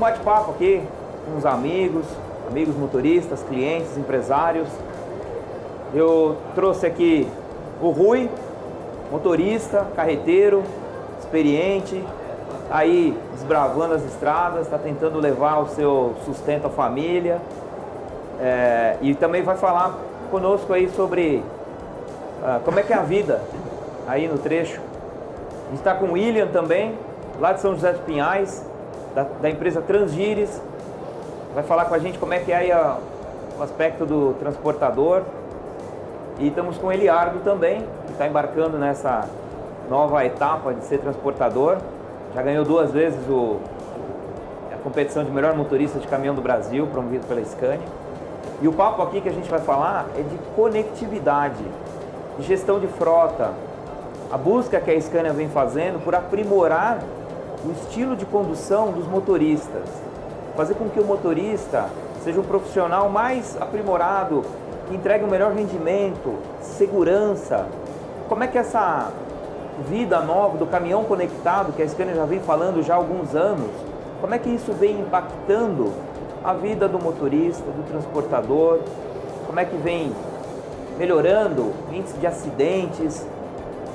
bate-papo aqui com os amigos motoristas, clientes, empresários. Eu trouxe aqui o Rui, motorista, carreteiro, experiente, aí desbravando as estradas, está tentando levar o seu sustento à família. E também vai falar conosco aí sobre como é que é a vida aí no trecho. A gente está com o William também, lá de São José dos Pinhais, da empresa Transgires. Vai falar com a gente como é que é aí o aspecto do transportador. E estamos com o Eliardo também, que está embarcando nessa nova etapa de ser transportador. Já ganhou 2 vezes a competição de melhor motorista de caminhão do Brasil, promovido pela Scania. E o papo aqui que a gente vai falar é de conectividade, de gestão de frota, a busca que a Scania vem fazendo por aprimorar o estilo de condução dos motoristas, fazer com que o motorista seja um profissional mais aprimorado, que entregue um melhor rendimento, segurança. Como é que essa vida nova do caminhão conectado, que a Scania já vem falando já há alguns anos, como é que isso vem impactando a vida do motorista, do transportador, como é que vem melhorando o índice de acidentes,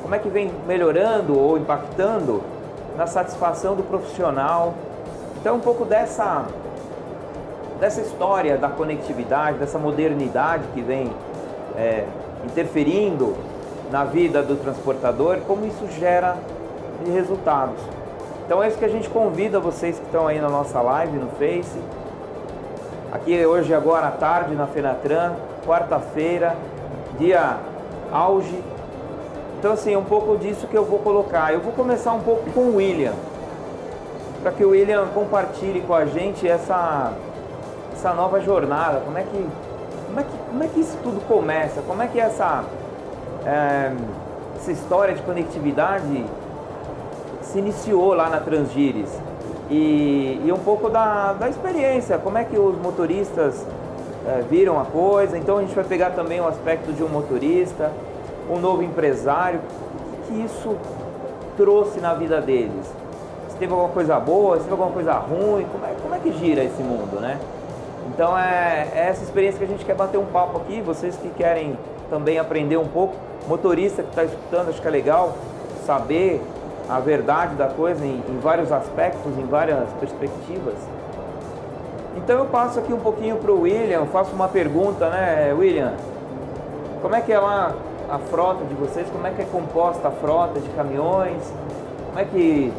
como é que vem melhorando ou impactando na satisfação do profissional. Então um pouco dessa história da conectividade, dessa modernidade que vem interferindo na vida do transportador, como isso gera de resultados. Então é isso que a gente convida vocês que estão aí na nossa live no Face, aqui hoje agora à tarde na Fenatran, quarta-feira, dia auge. Então assim, um pouco disso que eu vou colocar. Eu vou começar um pouco com o William, para que o William compartilhe com a gente essa nova jornada. Como é que isso tudo começa? Como é que essa história de conectividade se iniciou lá na Transgires? E um pouco da experiência, como é que os motoristas viram a coisa. Então a gente vai pegar também o aspecto de um motorista, um novo empresário, o que isso trouxe na vida deles. Se teve alguma coisa boa, se teve alguma coisa ruim, como é que gira esse mundo, né? Então é essa experiência que a gente quer bater um papo aqui. Vocês que querem também aprender um pouco, motorista que está escutando, acho que é legal saber a verdade da coisa em vários aspectos, em várias perspectivas. Então eu passo aqui um pouquinho para o William, faço uma pergunta, né, William? Como é que é lá a frota de vocês? Como é que é composta a frota de caminhões? Como é que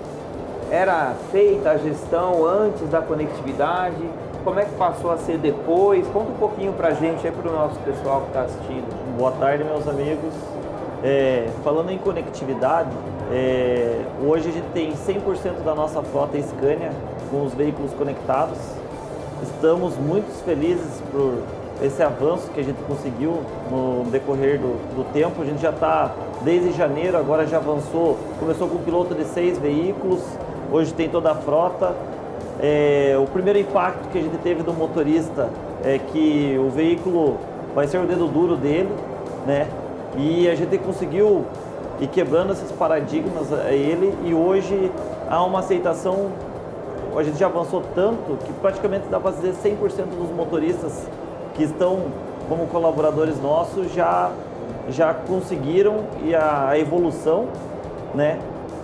era feita a gestão antes da conectividade? Como é que passou a ser depois? Conta um pouquinho pra gente aí, pro nosso pessoal que está assistindo. Boa tarde, meus amigos. Falando em conectividade, hoje a gente tem 100% da nossa frota Scania com os veículos conectados. Estamos muito felizes por esse avanço que a gente conseguiu no decorrer do tempo. A gente já está desde janeiro, agora já avançou, começou com um piloto de 6 veículos, hoje tem toda a frota. O primeiro impacto que a gente teve do motorista é que o veículo vai ser o dedo duro dele, né? E a gente conseguiu ir quebrando esses paradigmas a ele, e hoje há uma aceitação. A gente já avançou tanto que praticamente dá para dizer 100% dos motoristas que estão como colaboradores nossos já conseguiram, e a evolução, né?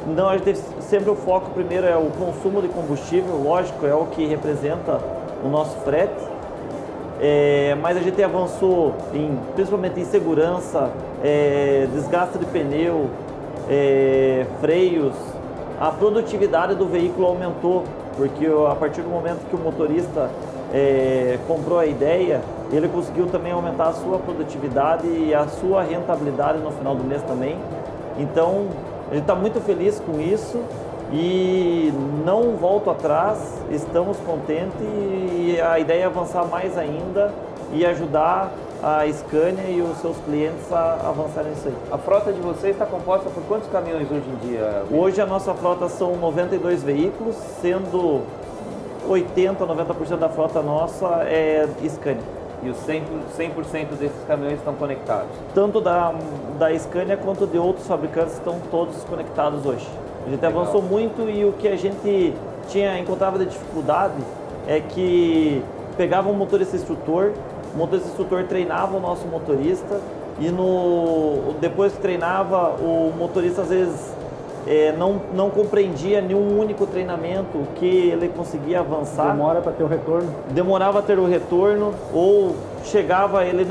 Então a gente sempre o foco primeiro é o consumo de combustível, lógico, é o que representa o nosso frete, mas a gente avançou principalmente em segurança, desgaste de pneu, freios. A produtividade do veículo aumentou, porque a partir do momento que o motorista comprou a ideia, ele conseguiu também aumentar a sua produtividade e a sua rentabilidade no final do mês também. Então a gente está muito feliz com isso e não volto atrás, estamos contentes, e a ideia é avançar mais ainda e ajudar a Scania e os seus clientes a avançarem nisso aí. A frota de vocês está composta por quantos caminhões hoje em dia? Hoje a nossa frota são 92 veículos, sendo 80% a 90% da frota nossa é Scania. E os 100% desses caminhões estão conectados? Tanto da Scania quanto de outros fabricantes estão todos conectados hoje. A gente avançou muito, e o que a gente encontrava de dificuldade é que pegava um motorista instrutor, o motorista instrutor treinava o nosso motorista e depois que treinava, o motorista às vezes não compreendia nenhum único treinamento que ele conseguia avançar. Demora para ter o retorno. Demorava a ter o retorno, ou chegava ele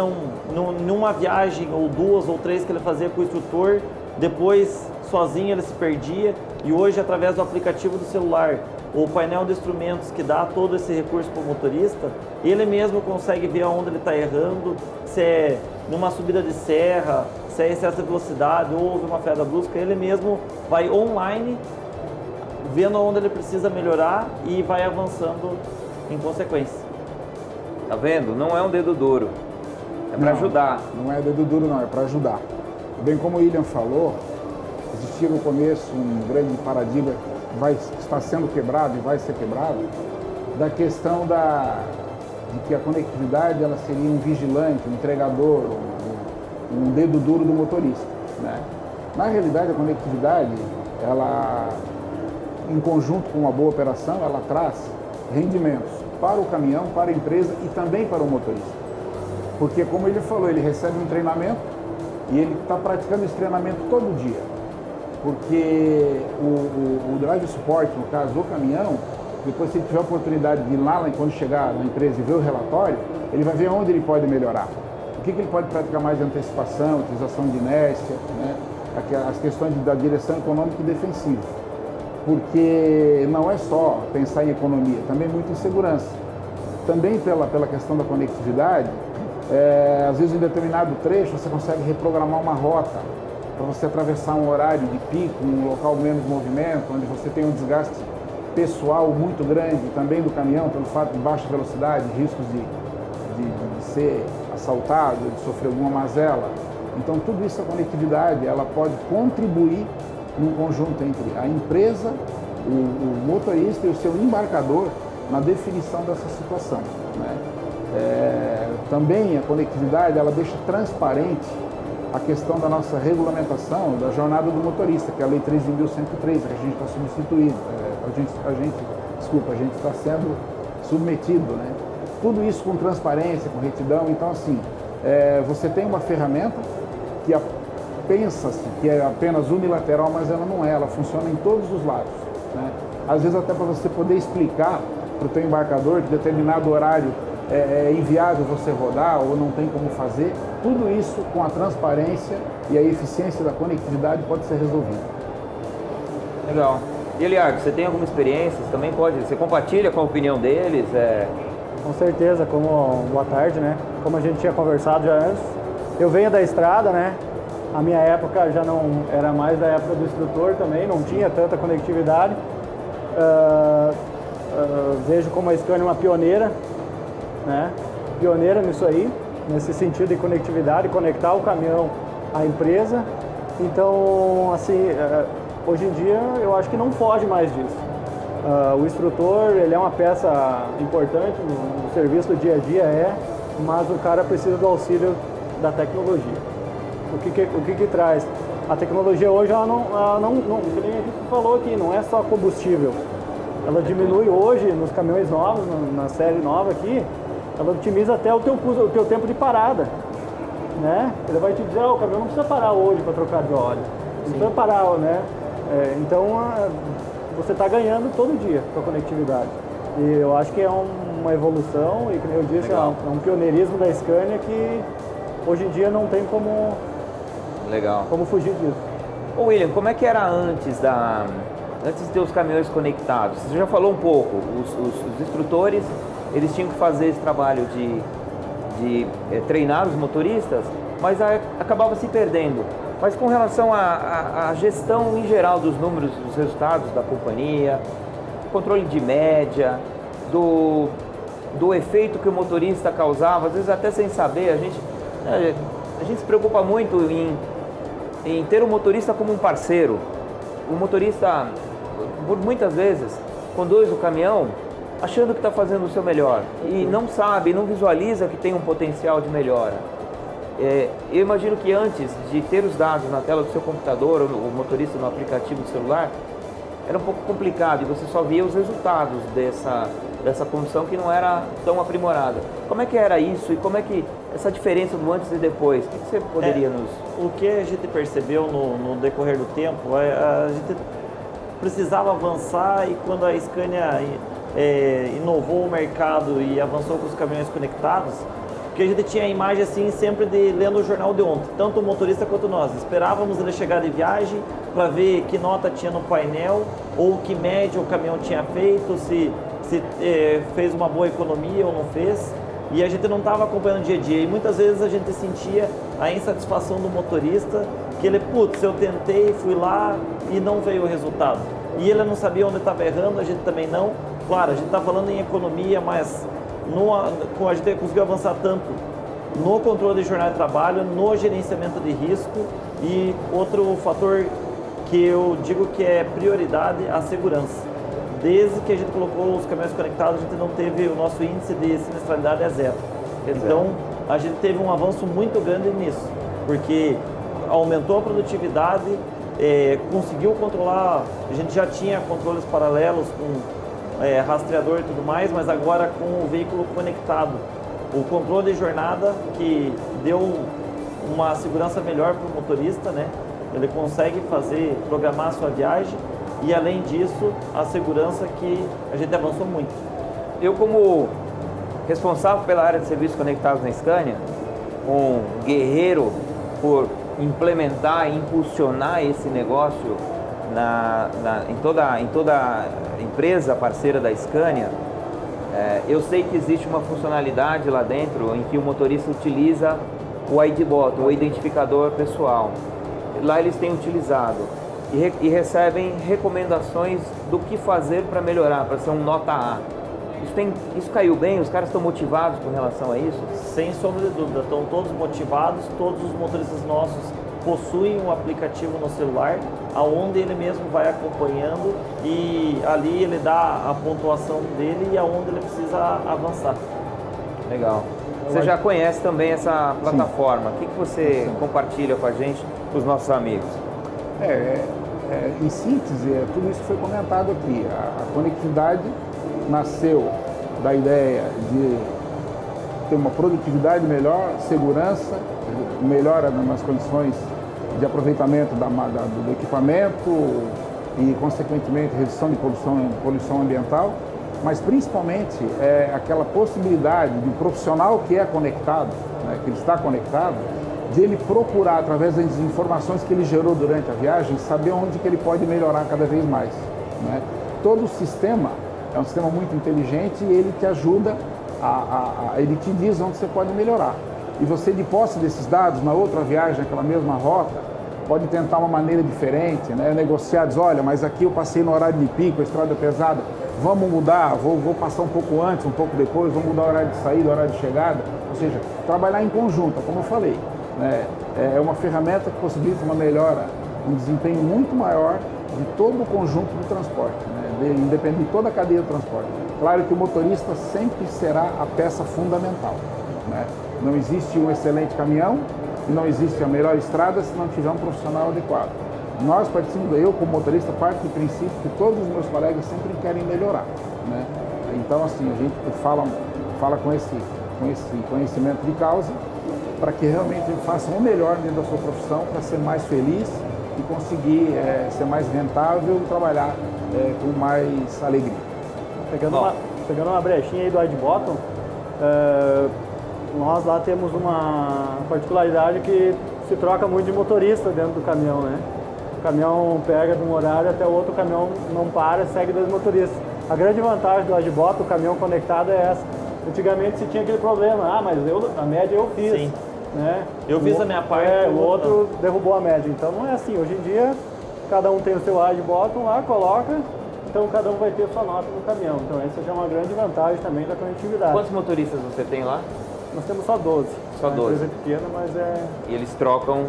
numa viagem, ou 2 ou 3 que ele fazia com o instrutor, depois sozinho ele se perdia, e hoje através do aplicativo do celular, o painel de instrumentos que dá todo esse recurso para o motorista, ele mesmo consegue ver onde ele está errando, se é numa subida de serra, se é excesso de velocidade ou houve uma freada brusca, ele mesmo vai online, vendo onde ele precisa melhorar e vai avançando em consequência. Tá vendo? Não é um dedo duro, é para ajudar. Não é dedo duro não, é para ajudar. Bem como o William falou, existia no começo um grande paradigma que está sendo quebrado e vai ser quebrado, da questão de que a conectividade ela seria um vigilante, um entregador, um dedo duro do motorista, né? Na realidade, a conectividade, ela, em conjunto com uma boa operação, ela traz rendimentos para o caminhão, para a empresa e também para o motorista. Porque, como ele falou, ele recebe um treinamento e ele está praticando esse treinamento todo dia. Porque o drive support, no caso do caminhão, depois se ele tiver a oportunidade de ir lá quando chegar na empresa e ver o relatório, ele vai ver onde ele pode melhorar. O que ele pode praticar mais de antecipação, utilização de inércia, né? As questões da direção econômica e defensiva. Porque não é só pensar em economia, também muito em segurança. Também pela questão da conectividade, às vezes em determinado trecho você consegue reprogramar uma rota para você atravessar um horário de pico, um local menos movimento, onde você tem um desgaste pessoal muito grande, também do caminhão, pelo fato de baixa velocidade, riscos de ser assaltado, de sofrer alguma mazela. Então, tudo isso, a conectividade, ela pode contribuir num conjunto entre a empresa, o motorista e o seu embarcador na definição dessa situação, né? Também a conectividade, ela deixa transparente a questão da nossa regulamentação da jornada do motorista, que é a Lei 13.103, que a gente está substituído, a gente está sendo submetido, né? Tudo isso com transparência, com retidão. Então, assim, você tem uma ferramenta que pensa-se que é apenas unilateral, mas ela não é, ela funciona em todos os lados, né? Às vezes até para você poder explicar para o teu embarcador que determinado horário é inviável você rodar ou não tem como fazer, tudo isso com a transparência e a eficiência da conectividade pode ser resolvido. Legal. E Eliardo, você tem alguma experiência? Também você compartilha com a opinião deles? Com certeza, boa tarde, né? Como a gente tinha conversado já antes, eu venho da estrada, né? A minha época já não era mais da época do instrutor também, não tinha tanta conectividade. Vejo como a Scania é uma pioneira, né? Pioneira nisso aí, nesse sentido de conectividade, conectar o caminhão à empresa. Então, assim, hoje em dia eu acho que não foge mais disso. O instrutor, ele é uma peça importante no serviço do dia a dia, mas o cara precisa do auxílio da tecnologia. O que traz? A tecnologia hoje, ela não, como a gente falou aqui, não é só combustível. Ela diminui hoje nos caminhões novos, na série nova aqui, ela otimiza até o teu tempo de parada, né? Ele vai te dizer, o caminhão não precisa parar hoje para trocar de óleo, não precisa parar, né? Então, você está ganhando todo dia com a conectividade. E eu acho que é uma evolução e, como eu disse, é um pioneirismo da Scania que hoje em dia não tem como fugir disso. Ô William, como é que era antes de ter os caminhões conectados? Você já falou um pouco, os instrutores, eles tinham que fazer esse trabalho de treinar os motoristas, mas acabava se perdendo. Mas com relação à gestão em geral dos números, dos resultados da companhia, controle de média, do efeito que o motorista causava, às vezes até sem saber, a gente se preocupa muito em ter o motorista como um parceiro. O motorista, por muitas vezes, conduz o caminhão achando que está fazendo o seu melhor e não sabe, não visualiza que tem um potencial de melhora. Eu imagino que antes de ter os dados na tela do seu computador ou o motorista no aplicativo do celular, era um pouco complicado e você só via os resultados dessa condução que não era tão aprimorada. Como é que era isso e como é que essa diferença do antes e depois? O que você poderia nos... O que a gente percebeu no decorrer do tempo, a gente precisava avançar e quando a Scania inovou o mercado e avançou com os caminhões conectados, porque a gente tinha a imagem assim sempre de lendo o jornal de ontem, tanto o motorista quanto nós. Esperávamos ele chegar de viagem para ver que nota tinha no painel ou que média o caminhão tinha feito, se fez uma boa economia ou não fez. E a gente não estava acompanhando o dia a dia. E muitas vezes a gente sentia a insatisfação do motorista, que ele, putz, eu tentei, fui lá e não veio o resultado. E ele não sabia onde estava errando, a gente também não. Claro, a gente está falando em economia, mas a gente conseguiu avançar tanto no controle de jornada de trabalho, no gerenciamento de risco e outro fator que eu digo que é prioridade, a segurança. Desde que a gente colocou os caminhões conectados, a gente não teve, o nosso índice de sinistralidade é zero. Então, a gente teve um avanço muito grande nisso, porque aumentou a produtividade, conseguiu controlar, a gente já tinha controles paralelos com rastreador e tudo mais, mas agora com o veículo conectado. O controle de jornada que deu uma segurança melhor para o motorista, né? Ele consegue programar a sua viagem e além disso, a segurança que a gente avançou muito. Eu como responsável pela área de serviços conectados na Scania, um guerreiro por implementar e impulsionar esse negócio em toda empresa parceira da Scania, eu sei que existe uma funcionalidade lá dentro em que o motorista utiliza o IDBot, o identificador pessoal. Lá eles têm utilizado e recebem recomendações do que fazer para melhorar, para ser um nota A. Isso caiu bem? Os caras estão motivados com relação a isso? Sem sombra de dúvida, estão todos motivados, todos os motoristas nossos possuem um aplicativo no celular, aonde ele mesmo vai acompanhando e ali ele dá a pontuação dele e aonde ele precisa avançar. Legal. Você já conhece também essa plataforma. Sim. O que você compartilha com a gente, com os nossos amigos? Em síntese, tudo isso que foi comentado aqui. A conectividade nasceu da ideia de ter uma produtividade melhor, segurança, melhora nas condições de aproveitamento do equipamento e, consequentemente, redução de poluição ambiental, mas principalmente aquela possibilidade de um profissional que é conectado, né, que ele está conectado, de ele procurar, através das informações que ele gerou durante a viagem, saber onde que ele pode melhorar cada vez mais. Né? Todo o sistema é um sistema muito inteligente e ele te ajuda, ele te diz onde você pode melhorar. E você, de posse desses dados, na outra viagem, naquela mesma rota, pode tentar uma maneira diferente, né? Negociar, diz, olha, mas aqui eu passei no horário de pico, a estrada é pesada, vamos mudar, vou passar um pouco antes, um pouco depois, vamos mudar o horário de saída, o horário de chegada. Ou seja, trabalhar em conjunto, como eu falei. Né? É uma ferramenta que possibilita uma melhora, um desempenho muito maior de todo o conjunto do transporte, né? Independente de toda a cadeia do transporte. Claro que o motorista sempre será a peça fundamental. Né? Não existe um excelente caminhão e não existe a melhor estrada se não tiver um profissional adequado. Nós partimos, eu como motorista, parto do princípio que todos os meus colegas sempre querem melhorar. Né? Então, assim, a gente fala com esse conhecimento de causa para que realmente façam o melhor dentro da sua profissão para ser mais feliz e conseguir ser mais rentável e trabalhar com mais alegria. Pegando uma brechinha aí do IDBot, nós lá temos uma particularidade que se troca muito de motorista dentro do caminhão, né? O caminhão pega de um horário até o outro, o caminhão não para, segue dois motoristas. A grande vantagem do IDBot, o caminhão conectado, é essa. Antigamente se tinha aquele problema, mas a média eu fiz. Sim. Né? Eu fiz a minha parte. O outro derrubou a média. Então não é assim. Hoje em dia, cada um tem o seu IDBot lá, coloca, então cada um vai ter sua nota no caminhão. Então essa já é uma grande vantagem também da conectividade. Quantos motoristas você tem lá? Nós temos só 12. Só 12. A empresa é pequena, mas E eles trocam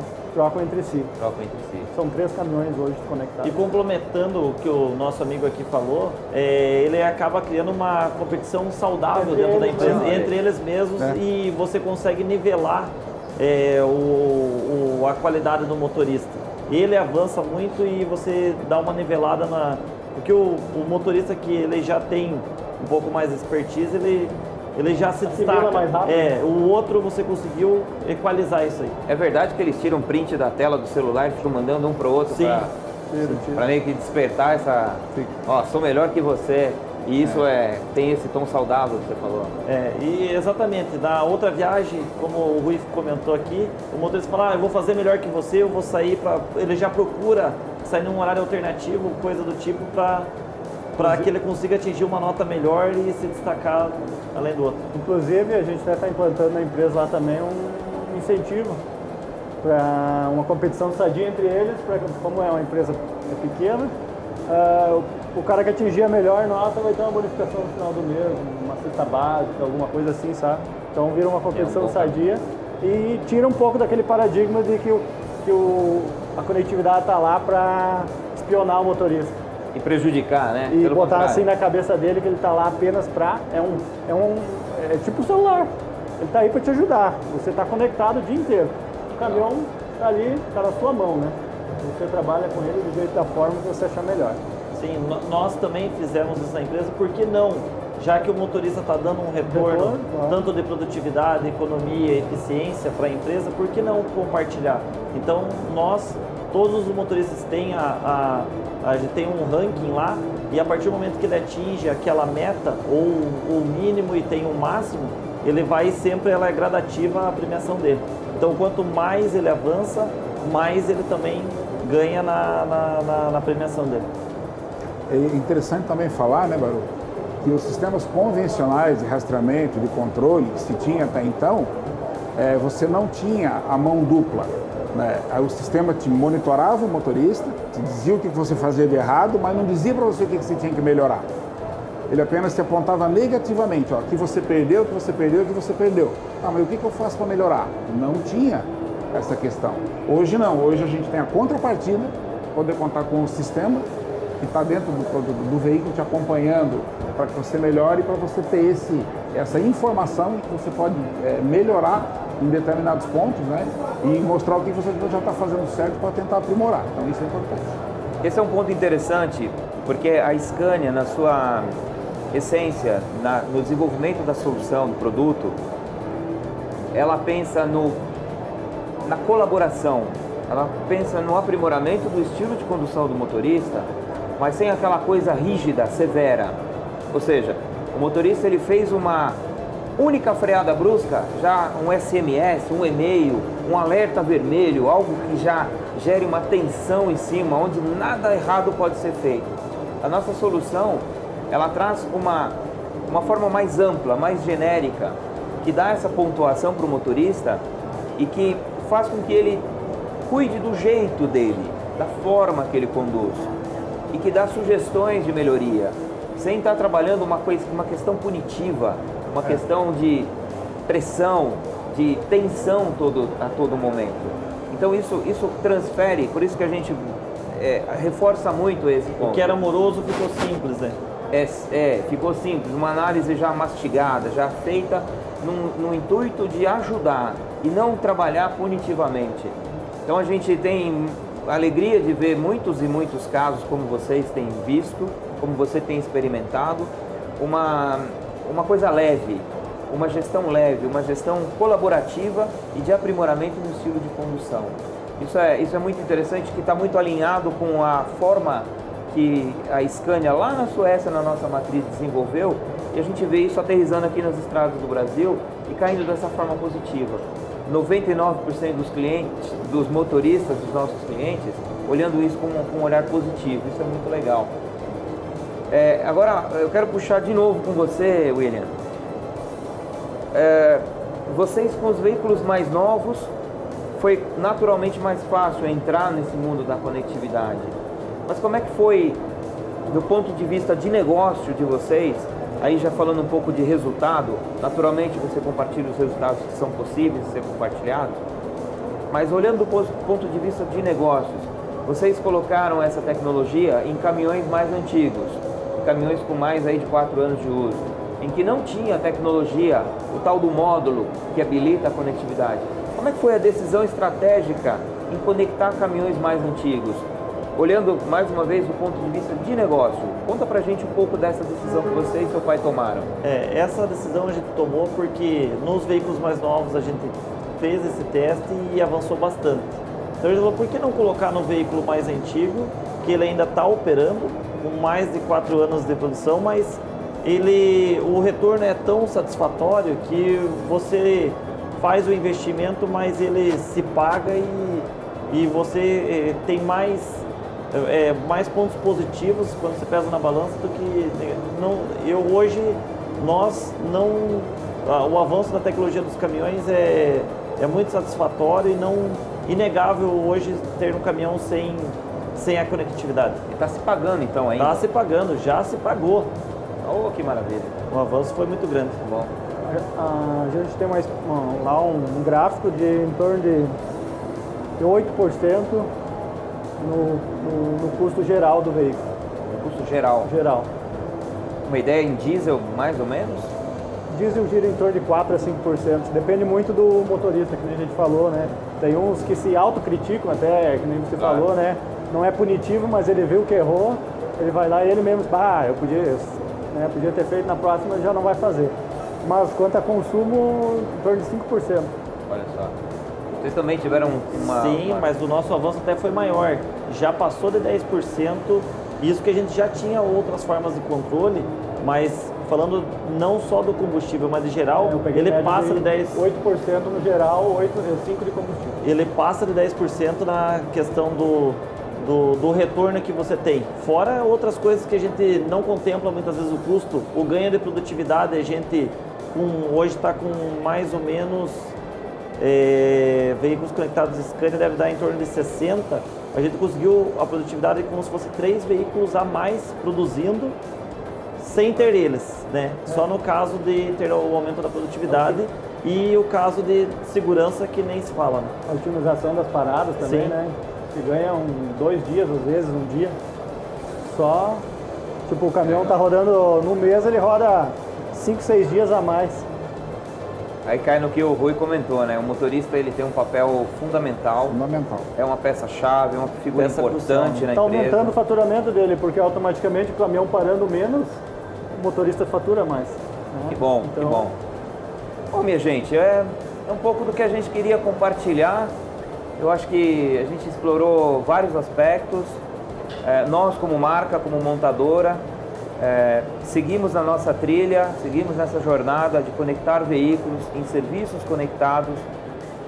entre si. Trocam entre si. São 3 caminhões hoje conectados. E complementando o que o nosso amigo aqui falou, ele acaba criando uma competição saudável dentro da empresa, entre eles mesmos, e você consegue nivelar a qualidade do motorista. Ele avança muito e você dá uma nivelada Porque o motorista que ele já tem um pouco mais de expertise, ele já se destaca. mais rápido. O outro você conseguiu equalizar isso aí. É verdade que eles tiram print da tela do celular e ficam mandando um para o outro Sim. para meio que despertar essa... Ó, sou melhor que você. E isso tem esse tom saudável que você falou. E exatamente, na outra viagem, como o Rui comentou aqui, o motorista fala, eu vou fazer melhor que você, eu vou sair para... Ele já procura sair num horário alternativo, coisa do tipo, para que ele consiga atingir uma nota melhor e se destacar além do outro. Inclusive, a gente está implantando na empresa lá também um incentivo para uma competição sadia entre eles, como é uma empresa pequena, o cara que atingir a melhor nota vai ter uma bonificação no final do mês, uma cesta básica, alguma coisa assim, sabe? Então vira uma competição sadia e tira um pouco daquele paradigma de que a conectividade está lá para espionar o motorista. E prejudicar, né? E Pelo botar contrário. assim na cabeça dele que ele está lá apenas para... É tipo o celular. Ele está aí para te ajudar. Você está conectado o dia inteiro. O caminhão está ali, está na sua mão, né? Você trabalha com ele do jeito da forma que você achar melhor. Sim, nós também fizemos isso na empresa, por que não? Já que o motorista está dando um retorno, claro. tanto de produtividade, economia, eficiência para a empresa, por que não compartilhar? Então, todos os motoristas têm a gente tem um ranking lá, e a partir do momento que ele atinge aquela meta, ou o mínimo e tem o máximo, ela é gradativa a premiação dele. Então, quanto mais ele avança, mais ele também ganha na premiação dele. É interessante também falar, né, Baru, que os sistemas convencionais de rastreamento, de controle, que se tinha até então, você não tinha a mão dupla. Né? O sistema te monitorava o motorista, te dizia o que você fazia de errado, mas não dizia para você o que você tinha que melhorar. Ele apenas te apontava negativamente, ó, que você perdeu, que você perdeu, que você perdeu. Ah, mas o que eu faço para melhorar? Não tinha essa questão. Hoje não, hoje a gente tem a contrapartida, poder contar com o sistema que está dentro do veículo te acompanhando para que você melhore, para você ter essa informação que você pode melhorar em determinados pontos, né? E mostrar o que você já está fazendo certo para tentar aprimorar. Então isso é importante. Esse é um ponto interessante, porque a Scania, na sua essência, no desenvolvimento da solução, do produto, ela pensa na colaboração, ela pensa no aprimoramento do estilo de condução do motorista, mas sem aquela coisa rígida, severa. Ou seja, o motorista ele fez uma única freada brusca, já um SMS, um e-mail, um alerta vermelho, algo que já gere uma tensão em cima, onde nada errado pode ser feito. A nossa solução, ela traz uma forma mais ampla, mais genérica, que dá essa pontuação para o motorista e que faz com que ele cuide do jeito dele, da forma que ele conduz, e que dá sugestões de melhoria, sem estar trabalhando uma questão punitiva, uma questão de pressão, de tensão a todo momento. Então isso transfere, por isso que a gente reforça muito esse ponto. O que era amoroso ficou simples, né? Ficou simples, uma análise já mastigada, já feita no intuito de ajudar e não trabalhar punitivamente. Então a gente tem a alegria de ver muitos e muitos casos, como vocês têm visto, como você tem experimentado, uma coisa leve, uma gestão leve, uma gestão colaborativa e de aprimoramento no estilo de condução. Isso é muito interessante, que está muito alinhado com a forma que a Scania lá na Suécia, na nossa matriz, desenvolveu, e a gente vê isso aterrissando aqui nas estradas do Brasil e caindo dessa forma positiva. 99% dos clientes, dos motoristas, dos nossos clientes, olhando isso com um olhar positivo. Isso é muito legal. Agora, eu quero puxar de novo com você, William. Vocês com os veículos mais novos, foi naturalmente mais fácil entrar nesse mundo da conectividade. Mas como é que foi, do ponto de vista de negócio de vocês, aí já falando um pouco de resultado, naturalmente você compartilha os resultados que são possíveis de ser compartilhados, mas olhando do ponto de vista de negócios, vocês colocaram essa tecnologia em caminhões mais antigos, caminhões com mais aí de 4 anos de uso, em que não tinha tecnologia, o tal do módulo que habilita a conectividade. Como é que foi a decisão estratégica em conectar caminhões mais antigos? olhando mais uma vez do ponto de vista de negócio, conta pra gente um pouco dessa decisão que você e seu pai tomaram. Essa decisão a gente tomou porque nos veículos mais novos a gente fez esse teste e avançou bastante. Então a gente falou, por que não colocar no veículo mais antigo, que ele ainda está operando, com mais de 4 anos de produção, mas o retorno é tão satisfatório que você faz o investimento, mas ele se paga e você tem mais pontos positivos quando você pesa na balança do que o avanço da tecnologia dos caminhões é muito satisfatório e não inegável hoje ter um caminhão sem a conectividade. E está se pagando então ainda? Está se pagando, já se pagou. Oh, que maravilha. O avanço foi muito grande. Bom. A gente tem lá um gráfico de em torno de 8% no custo geral do veículo. No custo geral? Geral. Uma ideia em diesel, mais ou menos? Diesel gira em torno de 4% a 5%. Depende muito do motorista, que nem a gente falou, né? Tem uns que se autocriticam até, que nem você falou, né? Não é punitivo, mas ele viu que errou, ele vai lá e ele mesmo, eu podia ter feito na próxima, já não vai fazer. Mas quanto a consumo, em torno de 5%. Olha só. Vocês também tiveram Sim, mas o nosso avanço até foi maior. Já passou de 10%, isso que a gente já tinha outras formas de controle, mas falando não só do combustível, mas de geral, ele passa de 10%. 8% no geral, 5% de combustível. Ele passa de 10% na questão do retorno que você tem. Fora outras coisas que a gente não contempla muitas vezes o custo, o ganho de produtividade, a gente hoje está com mais ou menos veículos conectados Scania, deve dar em torno de 60. A gente conseguiu a produtividade como se fosse 3 veículos a mais produzindo sem ter eles, né? Só no caso de ter o aumento da produtividade e o caso de segurança que nem se fala, né? A otimização das paradas também, Sim. né? Que ganham 2 dias, às vezes, um dia. Só, tipo, o caminhão tá rodando, no mês ele roda 5, 6 dias a mais. Aí cai no que o Rui comentou, né? O motorista ele tem um papel fundamental. Fundamental. É uma peça-chave, é uma figura Peça importante crucial. na Tá empresa. aumentando o faturamento dele, porque automaticamente o caminhão parando menos, o motorista fatura mais. Né? Que bom, então, que bom. Bom, minha gente, é um pouco do que a gente queria compartilhar. Eu acho que a gente explorou vários aspectos. Nós, como marca, como montadora, seguimos na nossa trilha, seguimos nessa jornada de conectar veículos em serviços conectados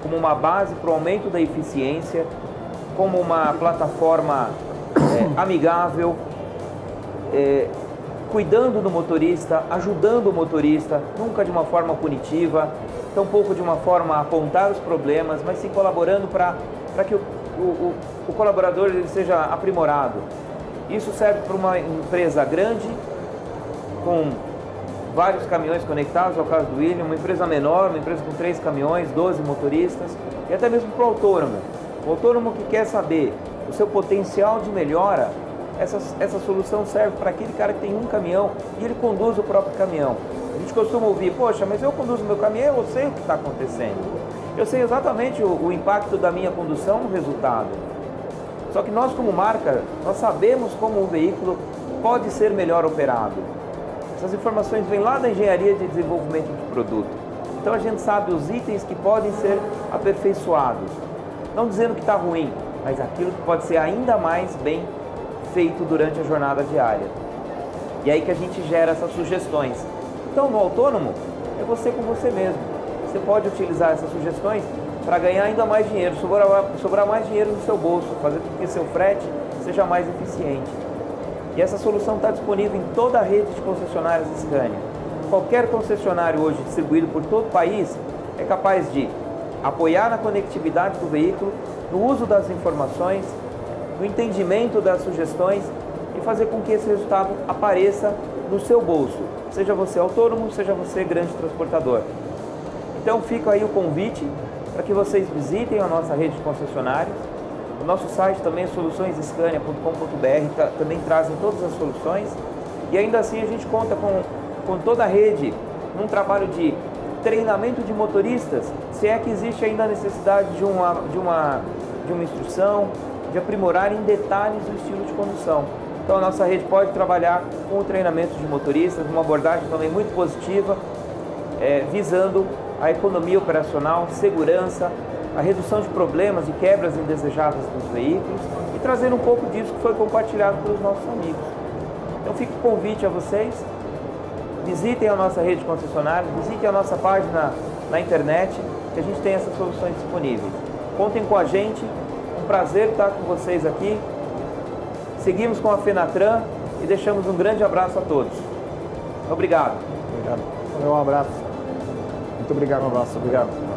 como uma base para o aumento da eficiência, como uma plataforma amigável, cuidando do motorista, ajudando o motorista, nunca de uma forma punitiva, tampouco de uma forma a apontar os problemas, mas sim colaborando para que o colaborador ele seja aprimorado. Isso serve para uma empresa grande, com vários caminhões conectados, ao caso do William, uma empresa menor, uma empresa com 3 caminhões, 12 motoristas, e até mesmo para o autônomo. O autônomo que quer saber o seu potencial de melhora, essa solução serve para aquele cara que tem um caminhão e ele conduz o próprio caminhão. A gente costuma ouvir, poxa, mas eu conduzo meu caminhão, eu sei o que está acontecendo. Eu sei exatamente o impacto da minha condução no resultado. Só que nós, como marca, nós sabemos como um veículo pode ser melhor operado. Essas informações vêm lá da engenharia de desenvolvimento de produto. Então a gente sabe os itens que podem ser aperfeiçoados. Não dizendo que está ruim, mas aquilo que pode ser ainda mais bem feito durante a jornada diária. E aí que a gente gera essas sugestões. Então no autônomo, é você com você mesmo. Você pode utilizar essas sugestões para ganhar ainda mais dinheiro, sobrar mais dinheiro no seu bolso, fazer com que seu frete seja mais eficiente. E essa solução está disponível em toda a rede de concessionárias Scania. Qualquer concessionário hoje distribuído por todo o país é capaz de apoiar na conectividade do veículo, no uso das informações, no entendimento das sugestões e fazer com que esse resultado apareça no seu bolso, seja você autônomo, seja você grande transportador. Então fica aí o convite para que vocês visitem a nossa rede de concessionários. O nosso site também é soluçõesscania.com.br, também trazem todas as soluções. E ainda assim a gente conta com toda a rede num trabalho de treinamento de motoristas, se é que existe ainda a necessidade de uma instrução, de aprimorar em detalhes o estilo de condução. Então a nossa rede pode trabalhar com o treinamento de motoristas, uma abordagem também muito positiva, visando a economia operacional, segurança, a redução de problemas e quebras indesejáveis dos veículos e trazer um pouco disso que foi compartilhado pelos nossos amigos. Então fica o convite a vocês, visitem a nossa rede concessionária, visitem a nossa página na internet, que a gente tem essas soluções disponíveis. Contem com a gente, um prazer estar com vocês aqui. Seguimos com a Fenatran e deixamos um grande abraço a todos. Obrigado. Obrigado. Um abraço. Muito obrigado. Um abraço, obrigado.